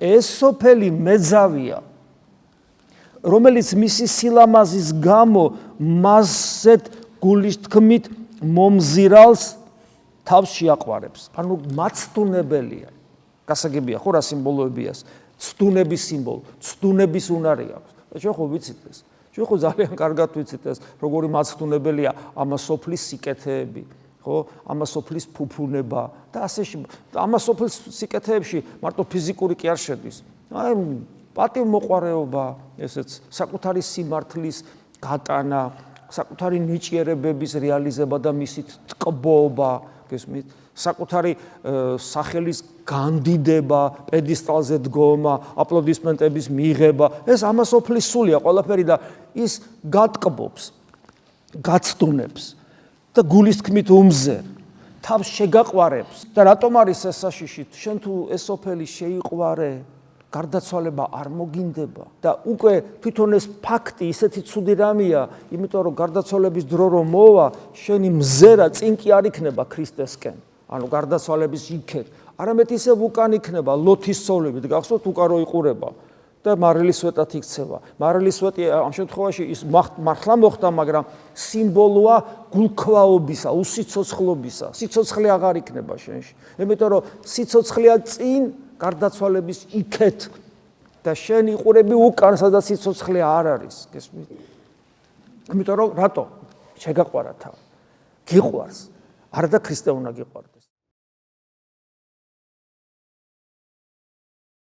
ეს სოფელი მეძავია, რომელიც მისი სილამაზის გამო მასზე გულის თქმით მომზირალს თავს შეაყვარებს. ანუ მაცდუნებელია. გასაგებია ხო რა სიმბოლოებია? ცდუნების სიმბოლო, ცდუნების უნარი აქვს. და ჩვენ ხო ვიცით ეს. ჩვენ ხო ძალიან კარგად ვიცით ეს, როგორი მაცდუნებელია ამა სოფლის სიკეთეები, ხო? ამა სოფლის ფუფუნება და ასე ამა სოფლის სიკეთეებში მარტო ფიზიკური კი არ შედის. აი პატივმოყვარეობა, ესეც საკუთარი სიმართლის გატანა, საკუთარი ნიჭიერებების რეალიზება და მისით ტკბობა, გესმით? საკუთარი სახელის განდიდება, პედესტალზე დგომა, აპლოდისმენტების მიღება, ეს ამა სოფლის სულია ყველაფერი და ის გატკბობს, გაცდუნებს და გულის თქმით უმზერ, თავს შეგაყვარებს და რატომ არის ეს საშიში? შენ თუ ეს სოფელი შეიყვარე, გარდაცვალება არ მოგინდება და უკვე თვითონ ეს ფაქტი ისეთი ცუდი რამეა, იმიტომ რომ გარდაცვალების დრო რომ მოვა, შენი მზერა წინ კი არ იქნება ქრისტესკენ, ანუ გარდაცვალების იქეთ, არამედ ისევ უკან იქნება ლოთის სოვლებით, გახსოვთ უკან რო იყურება და მარილის სვეტად იქცევა. მარილის სვეტი ამ შემთხვევაში ის მართლა მოხდა, მაგრამ სიმბოლოა გულქვაობისა, უსიცოცხლობისა. სიცოცხლე აღარ იქნება შენში. იმიტომ რომ სიცოცხლეა წინ გარდაცვალების იქეთ და შენ იყურები უკან, სადაც სიცოცხლე არ არის, გესმით? იმიტომ რომ რატო? შეგაყვარა თავი. გიყვარს. არა და ქრისტე უნდა გიყვარდეს.